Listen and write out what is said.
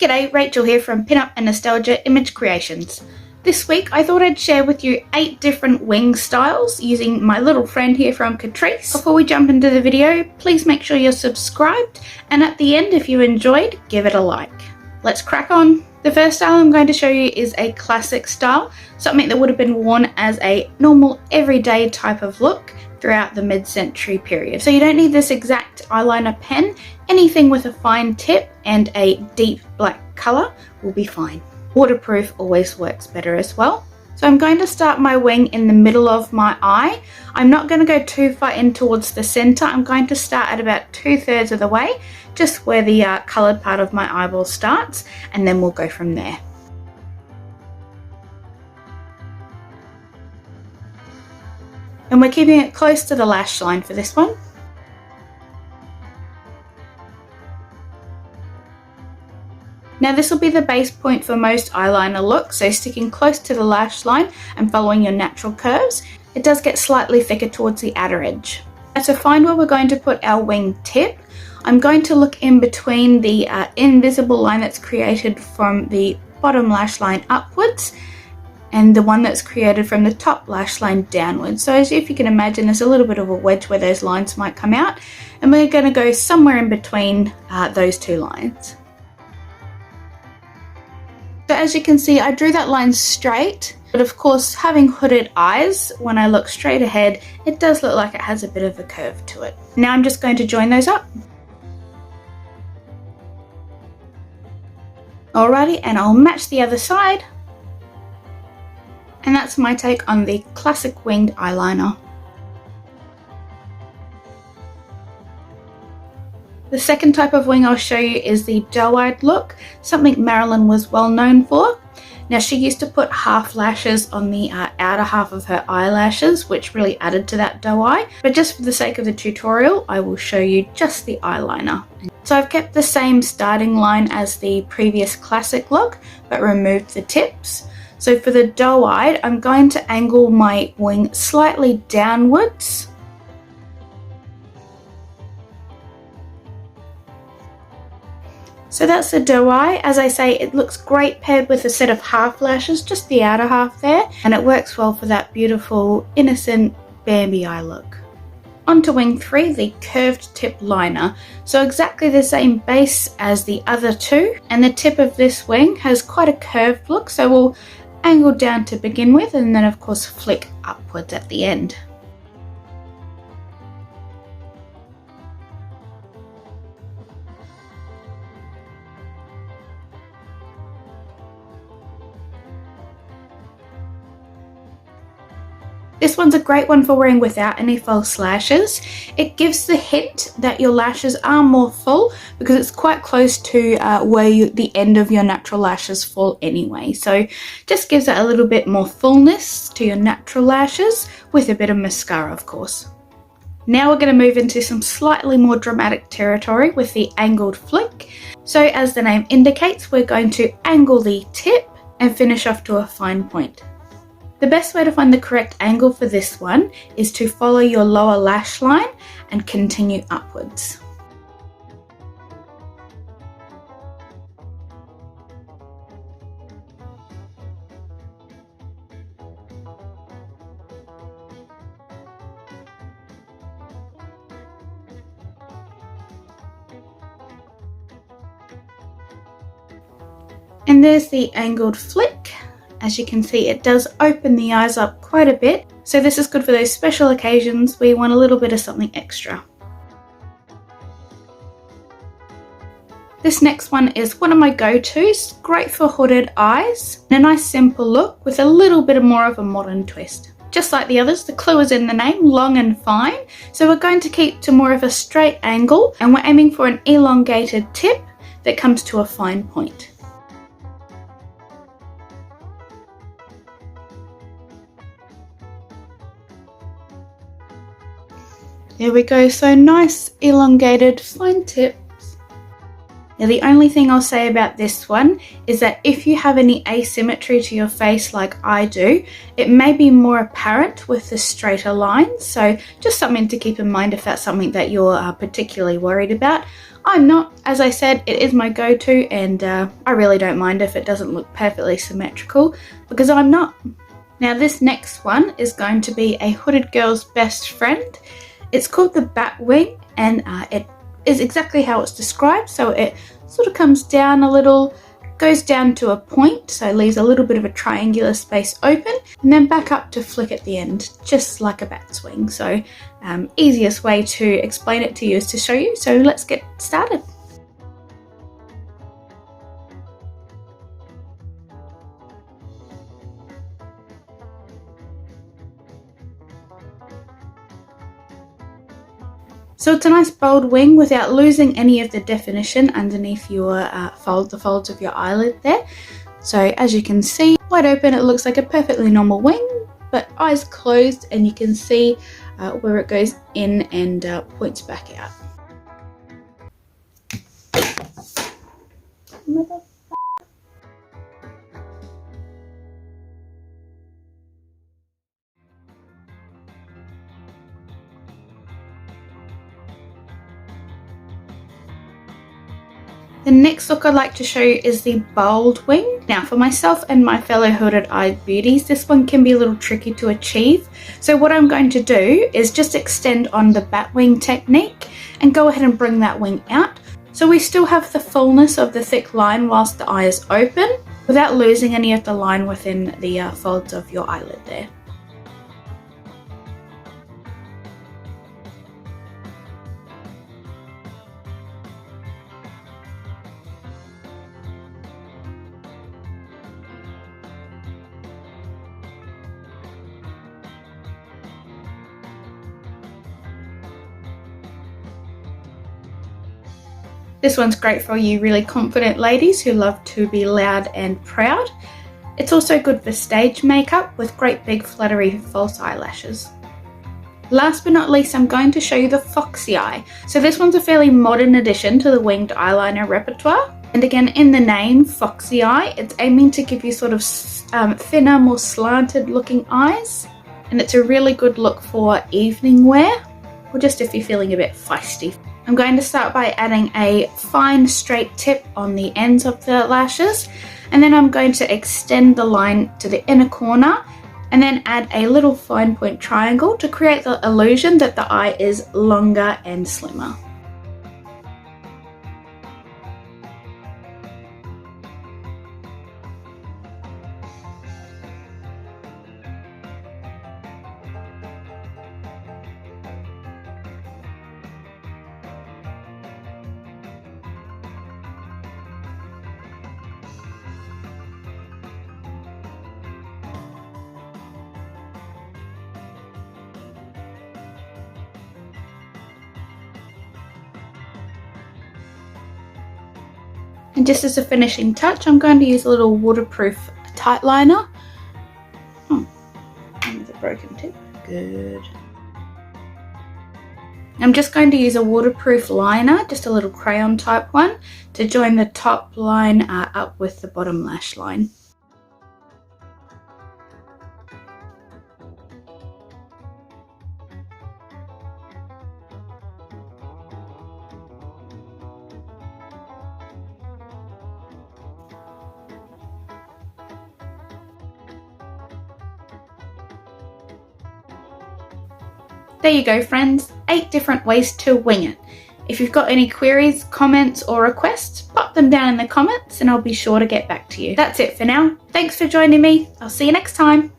G'day, Rachel here from Pinup and Nostalgia Image Creations. This week I thought I'd share with you 8 different wing styles using my little friend here from Catrice. Before we jump into the video, please make sure you're subscribed, and at the end, if you enjoyed, give it a like. Let's crack on. The first style I'm going to show you is a classic style, something that would have been worn as a normal everyday type of look throughout the mid-century period. So you don't need this exact eyeliner pen. Anything with a fine tip and a deep black colour will be fine. Waterproof always works better as well. So I'm going to start my wing in the middle of my eye. I'm not going to go too far in towards the centre. I'm going to start at about 2/3 of the way, just where the coloured part of my eyeball starts, and then we'll go from there. And we're keeping it close to the lash line for this one. Now this will be the base point for most eyeliner looks, so sticking close to the lash line and following your natural curves. It does get slightly thicker towards the outer edge. Now to find where we're going to put our wing tip, I'm going to look in between the invisible line that's created from the bottom lash line upwards and the one that's created from the top lash line downwards. So as if you can imagine, there's a little bit of a wedge where those lines might come out, and we're going to go somewhere in between those two lines. So as you can see, I drew that line straight, but of course having hooded eyes, when I look straight ahead, it does look like it has a bit of a curve to it. Now I'm just going to join those up. Alrighty, and I'll match the other side. And that's my take on the classic winged eyeliner. The second type of wing I'll show you is the doe-eyed look, something Marilyn was well known for. Now she used to put half lashes on the outer half of her eyelashes, which really added to that doe eye. But just for the sake of the tutorial, I will show you just the eyeliner. So I've kept the same starting line as the previous classic look, but removed the tips. So for the doe-eyed, I'm going to angle my wing slightly downwards. So that's the doe eye. As I say, it looks great paired with a set of half lashes, just the outer half there, and it works well for that beautiful, innocent Bambi eye look. On to wing 3, the curved tip liner. So exactly the same base as the other two, and the tip of this wing has quite a curved look, so we'll angle down to begin with, and then of course flick upwards at the end. This one's a great one for wearing without any false lashes. It gives the hint that your lashes are more full because it's quite close to where the end of your natural lashes fall anyway. So just gives it a little bit more fullness to your natural lashes with a bit of mascara, of course. Now we're going to move into some slightly more dramatic territory with the angled flick. So as the name indicates, we're going to angle the tip and finish off to a fine point. The best way to find the correct angle for this one is to follow your lower lash line and continue upwards. And there's the angled flick. As you can see, it does open the eyes up quite a bit, so this is good for those special occasions where you want a little bit of something extra. This next one is one of my go-tos, great for hooded eyes, and a nice simple look with a little bit more of a modern twist. Just like the others, the clue is in the name, long and fine, so we're going to keep to more of a straight angle, and we're aiming for an elongated tip that comes to a fine point. There we go, so nice elongated fine tips. Now the only thing I'll say about this one is that if you have any asymmetry to your face like I do, it may be more apparent with the straighter lines, so just something to keep in mind if that's something that you're particularly worried about. I'm not. As I said, it is my go-to, and I really don't mind if it doesn't look perfectly symmetrical, because I'm not. Now this next one is going to be a hooded girl's best friend. It's called the Batwing, and it is exactly how it's described. So it sort of comes down a little, goes down to a point, so leaves a little bit of a triangular space open, and then back up to flick at the end, just like a bat's wing. So easiest way to explain it to you is to show you. So let's get started. So it's a nice bold wing without losing any of the definition underneath your the folds of your eyelid there. So as you can see, wide open, it looks like a perfectly normal wing, but eyes closed, and you can see where it goes in and points back out. The next look I'd like to show you is the bold wing. Now for myself and my fellow hooded eyed beauties, this one can be a little tricky to achieve. So what I'm going to do is just extend on the bat wing technique and go ahead and bring that wing out. So we still have the fullness of the thick line whilst the eye is open, without losing any of the line within the folds of your eyelid there. This one's great for you really confident ladies who love to be loud and proud. It's also good for stage makeup with great big fluttery false eyelashes. Last but not least, I'm going to show you the Foxy Eye. So this one's a fairly modern addition to the winged eyeliner repertoire. And again, in the name, Foxy Eye, it's aiming to give you sort of thinner, more slanted looking eyes. And it's a really good look for evening wear, or just if you're feeling a bit feisty. I'm going to start by adding a fine straight tip on the ends of the lashes, and then I'm going to extend the line to the inner corner and then add a little fine point triangle to create the illusion that the eye is longer and slimmer. And just as a finishing touch, I'm going to use a little waterproof tight liner. Oh, and with a broken tip. Good. I'm just going to use a waterproof liner, just a little crayon type one, to join the top line up with the bottom lash line. There you go friends, 8 different ways to wing it. If you've got any queries, comments or requests, pop them down in the comments and I'll be sure to get back to you. That's it for now. Thanks for joining me. I'll see you next time.